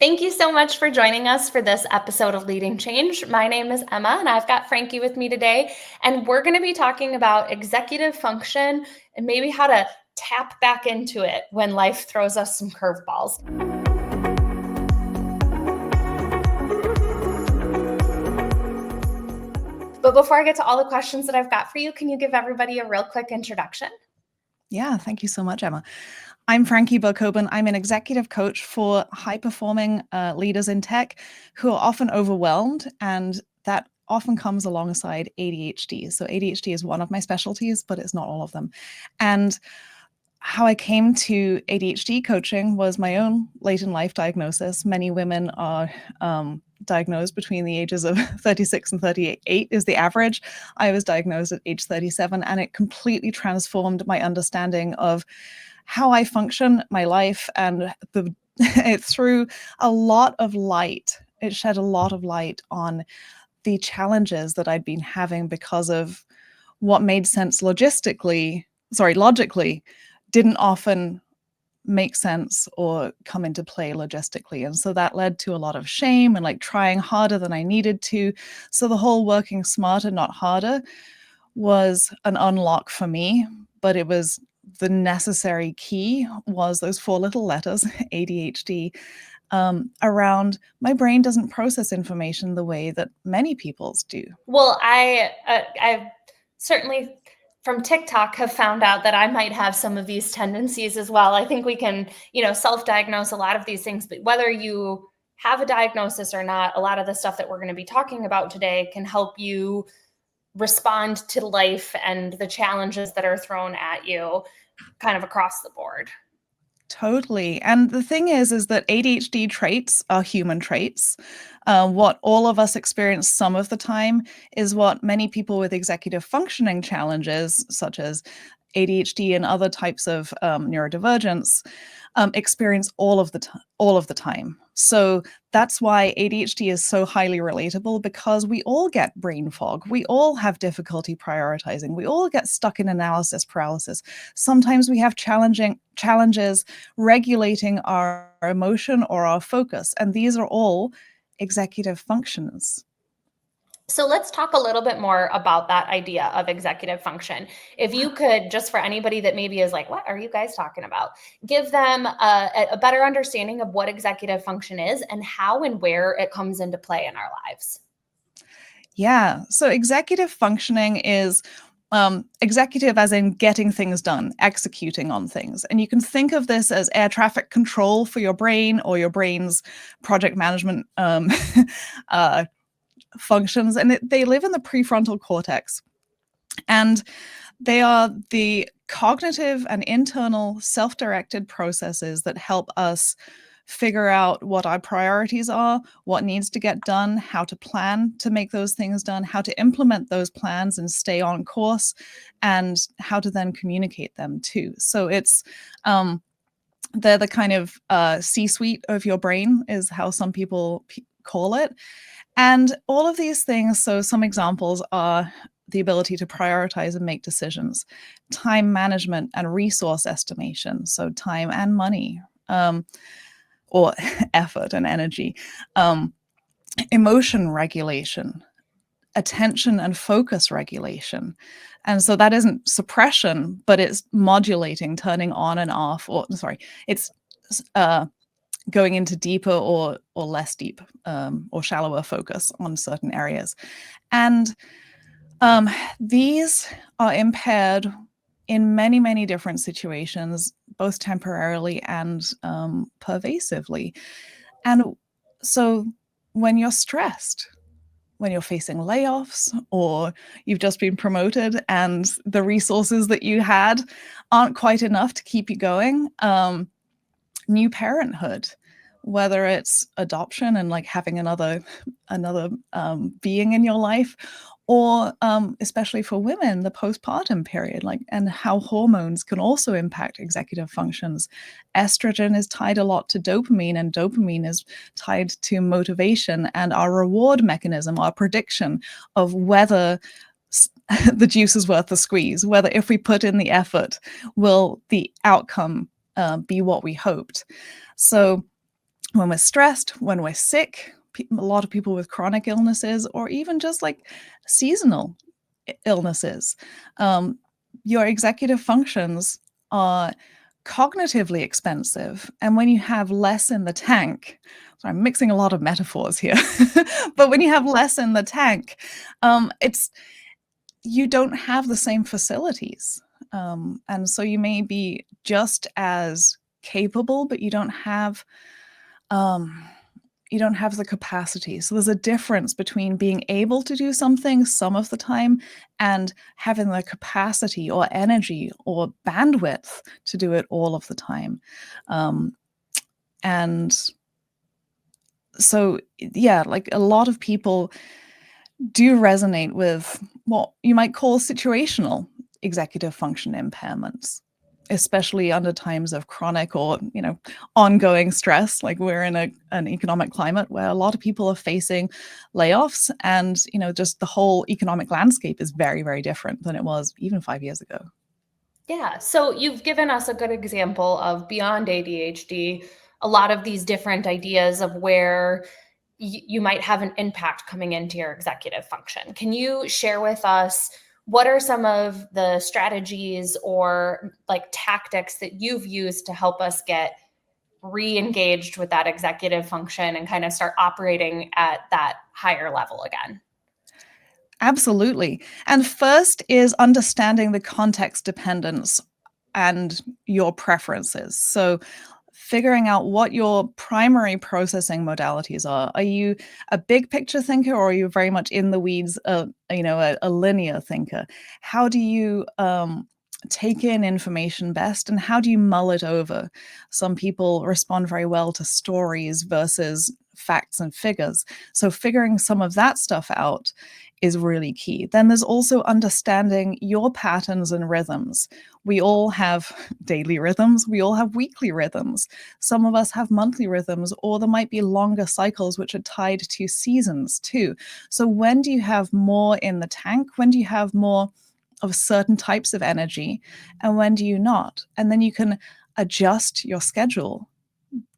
Thank you so much for joining us for this episode of Leading Change. My name is Emma, and I've got Frankie with me today. And we're going to be talking about executive function and maybe how to tap back into it when life throws us some curveballs. But before I get to all the questions that I've got for you, can you give everybody a real quick introduction? Yeah, thank you so much, Emma. I'm Frankie Berkoben. I'm an executive coach for high-performing leaders in tech who are often overwhelmed, and that often comes alongside ADHD. So ADHD is one of my specialties, but it's not all of them. And how I came to ADHD coaching was my own late in life diagnosis. Many women are diagnosed between the ages of 36 and 38 is the average. I was diagnosed at age 37, and it completely transformed my understanding of how I function, my life, and it threw a lot of light. It shed a lot of light on the challenges that I'd been having because of what made sense logically, didn't often make sense or come into play logistically. And so that led to a lot of shame and like trying harder than I needed to. So the whole working smarter, not harder was an unlock for me, but it was the necessary key was those four little letters, ADHD, around my brain doesn't process information the way that many people's do. Well, I certainly from TikTok have found out that I might have some of these tendencies as well. I think we can, self-diagnose a lot of these things, but whether you have a diagnosis or not, a lot of the stuff that we're going to be talking about today can help you respond to life and the challenges that are thrown at you kind of across the board. Totally. And the thing is that ADHD traits are human traits. What all of us experience some of the time is what many people with executive functioning challenges, such as ADHD and other types of neurodivergence, experience all of the time. So that's why ADHD is so highly relatable, because we all get brain fog. We all have difficulty prioritizing. We all get stuck in analysis paralysis. Sometimes we have challenges regulating our emotion or our focus. And these are all executive functions. So let's talk a little bit more about that idea of executive function. If you could, just for anybody that maybe is like, what are you guys talking about? Give them a better understanding of what executive function is and how and where it comes into play in our lives. Yeah, so executive functioning is executive as in getting things done, executing on things. And you can think of this as air traffic control for your brain, or your brain's project management functions, and they live in the prefrontal cortex. And they are the cognitive and internal self-directed processes that help us figure out what our priorities are, what needs to get done, how to plan to make those things done, how to implement those plans and stay on course, and how to then communicate them too. So it's they're the kind of C-suite of your brain is how some people call it. And all of these things, so some examples are the ability to prioritize and make decisions, time management and resource estimation, so time and money, or effort and energy, emotion regulation, attention and focus regulation. And so that isn't suppression, but it's modulating, turning on and off, it's going into deeper or less deep or shallower focus on certain areas. And these are impaired in many, many different situations, both temporarily and pervasively. And so when you're stressed, when you're facing layoffs, or you've just been promoted and the resources that you had aren't quite enough to keep you going, new parenthood, whether it's adoption and like having another being in your life, or especially for women, the postpartum period, and how hormones can also impact executive functions. Estrogen is tied a lot to dopamine, and dopamine is tied to motivation and our reward mechanism, our prediction of whether the juice is worth the squeeze, whether if we put in the effort, will the outcome be what we hoped. So when we're stressed, when we're sick, a lot of people with chronic illnesses, or even just like seasonal illnesses, your executive functions are cognitively expensive. And when you have less in the tank, so I'm mixing a lot of metaphors here, but when you have less in the tank, it's you don't have the same facilities. And so you may be just as capable, but um, you don't have the capacity. So there's a difference between being able to do something some of the time and having the capacity or energy or bandwidth to do it all of the time. And so, yeah, like a lot of people do resonate with what you might call situational executive function impairments, especially under times of chronic or ongoing stress. Like we're in an economic climate where a lot of people are facing layoffs, and just the whole economic landscape is very, very different than it was even 5 years ago. Yeah. So you've given us a good example of beyond ADHD, a lot of these different ideas of where you might have an impact coming into your executive function. Can you share with us what are some of the strategies or like tactics that you've used to help us get re-engaged with that executive function and kind of start operating at that higher level again? Absolutely. And first is understanding the context dependence and your preferences. So figuring out what your primary processing modalities are. Are you a big picture thinker, or are you very much in the weeds, a linear thinker? How do you take in information best, and how do you mull it over? Some people respond very well to stories versus facts and figures. So figuring some of that stuff out is really key. Then there's also understanding your patterns and rhythms. We all have daily rhythms, we all have weekly rhythms. Some of us have monthly rhythms, or there might be longer cycles which are tied to seasons too. So when do you have more in the tank? When do you have more of certain types of energy, and when do you not? And then you can adjust your schedule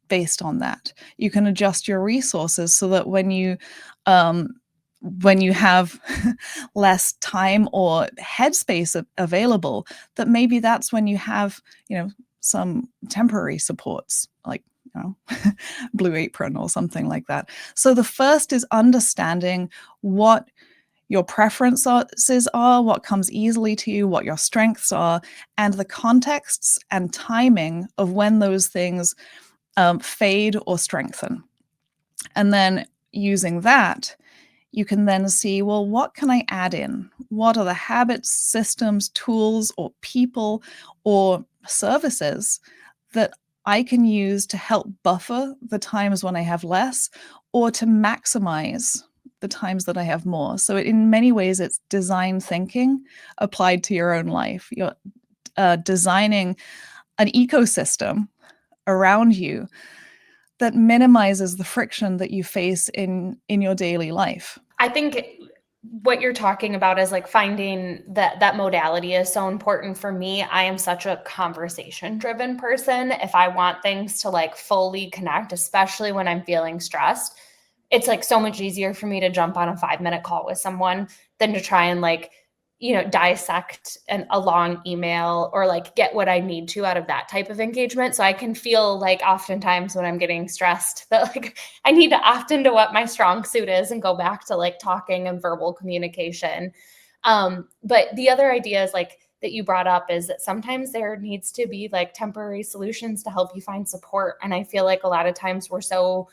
based on that. You can adjust your resources so that when you have less time or headspace available, that maybe that's when you have some temporary supports, like Blue Apron or something like that. So the first is understanding what your preferences are, what comes easily to you, what your strengths are, and the contexts and timing of when those things fade or strengthen. And then using that, you can then see, well, what can I add in? What are the habits, systems, tools, or people, or services that I can use to help buffer the times when I have less, or to maximize the times that I have more? So in many ways, it's design thinking applied to your own life. You're designing an ecosystem around you that minimizes the friction that you face in your daily life. I think what you're talking about is like finding that modality is so important for me. I am such a conversation driven person. If I want things to like fully connect, especially when I'm feeling stressed, it's like so much easier for me to jump on a 5-minute call with someone than to try and like, dissect a long email or like get what I need to out of that type of engagement. So I can feel like oftentimes when I'm getting stressed that like I need to opt into what my strong suit is and go back to like talking and verbal communication. But the other idea is like that you brought up is that sometimes there needs to be like temporary solutions to help you find support. And I feel like a lot of times we're so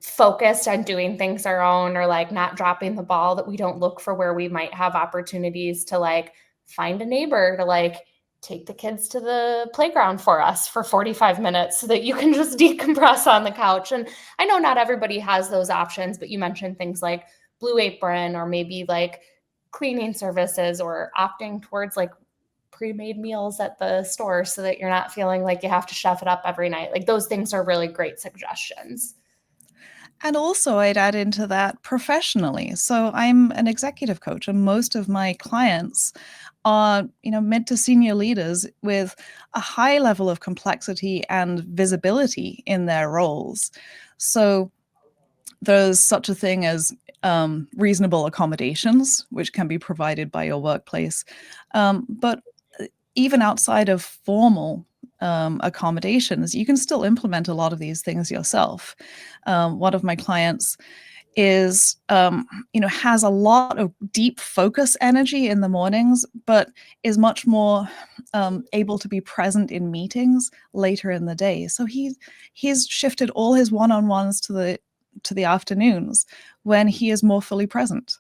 focused on doing things our own or like not dropping the ball that we don't look for where we might have opportunities to like find a neighbor to like take the kids to the playground for us for 45 minutes so that you can just decompress on the couch. And I know not everybody has those options, but you mentioned things like Blue Apron or maybe like cleaning services or opting towards like pre-made meals at the store so that you're not feeling like you have to chef it up every night. Like those things are really great suggestions. And also, I'd add into that professionally. So I'm an executive coach, and most of my clients are, mid to senior leaders with a high level of complexity and visibility in their roles. So there's such a thing as reasonable accommodations, which can be provided by your workplace. But even outside of formal accommodations, you can still implement a lot of these things yourself. One of my clients is, has a lot of deep focus energy in the mornings, but is much more able to be present in meetings later in the day. So he's shifted all his one-on-ones to the afternoons when he is more fully present.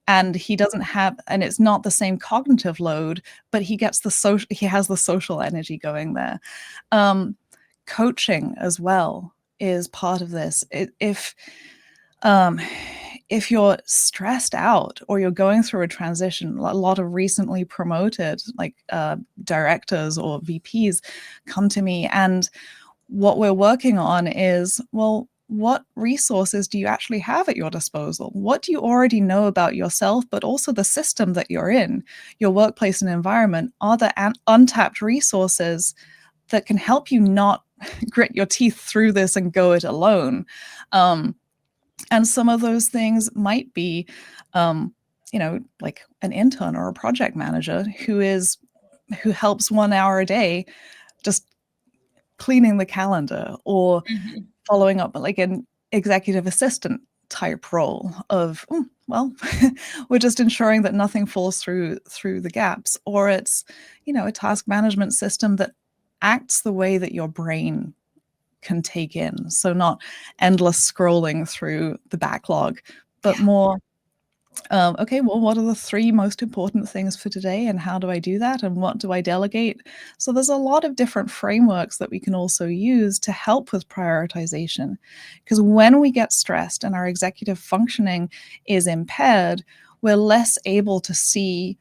And he doesn't have, and it's not the same cognitive load, but he has the social energy going there. Coaching as well is part of this. If you're stressed out or you're going through a transition, a lot of recently promoted directors or VPs come to me, and what we're working on is, well, what resources do you actually have at your disposal? What do you already know about yourself, but also the system that you're in, your workplace and environment? Are there untapped resources that can help you not grit your teeth through this and go it alone? And some of those things might be, like an intern or a project manager who helps 1 hour a day just cleaning the calendar, or following up, like an executive assistant type role of, we're just ensuring that nothing falls through the gaps. Or it's, a task management system that acts the way that your brain can take in. So not endless scrolling through the backlog, but more, okay, well, what are the 3 most important things for today, and how do I do that, and what do I delegate? So there's a lot of different frameworks that we can also use to help with prioritization. Because when we get stressed and our executive functioning is impaired, we're less able to see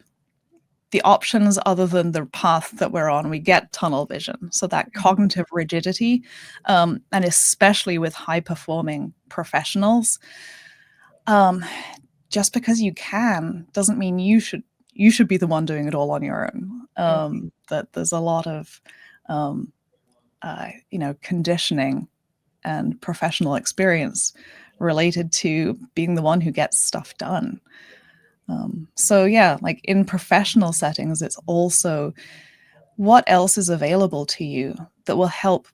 the options other than the path that we're on. We get tunnel vision. So that cognitive rigidity, and especially with high-performing professionals, just because you can doesn't mean you should be the one doing it all on your own. That there's a lot of conditioning and professional experience related to being the one who gets stuff done. So yeah, like in professional settings, it's also what else is available to you that will help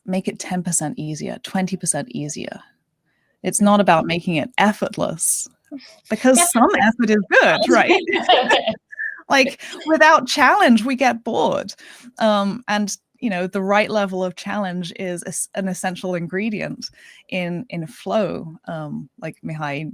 make it 10% easier, 20% easier. It's not about making it effortless, because some effort is good, right? Like without challenge, we get bored. And the right level of challenge is an essential ingredient in flow. Like Mihai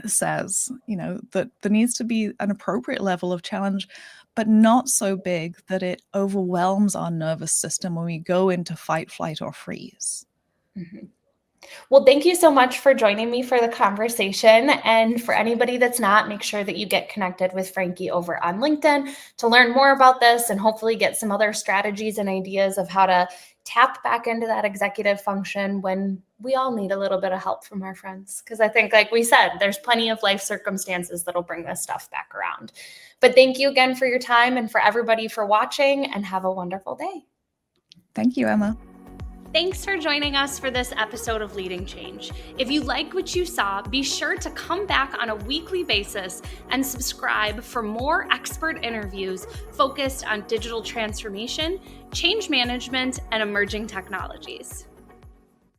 says, that there needs to be an appropriate level of challenge, but not so big that it overwhelms our nervous system when we go into fight, flight, or freeze. Well, thank you so much for joining me for the conversation. And for anybody that's not, make sure that you get connected with Frankie over on LinkedIn to learn more about this and hopefully get some other strategies and ideas of how to tap back into that executive function when we all need a little bit of help from our friends. Because I think, like we said, there's plenty of life circumstances that'll bring this stuff back around. But thank you again for your time, and for everybody for watching, and have a wonderful day. Thank you, Emma. Thanks for joining us for this episode of Leading Change. If you like what you saw, be sure to come back on a weekly basis and subscribe for more expert interviews focused on digital transformation, change management, and emerging technologies.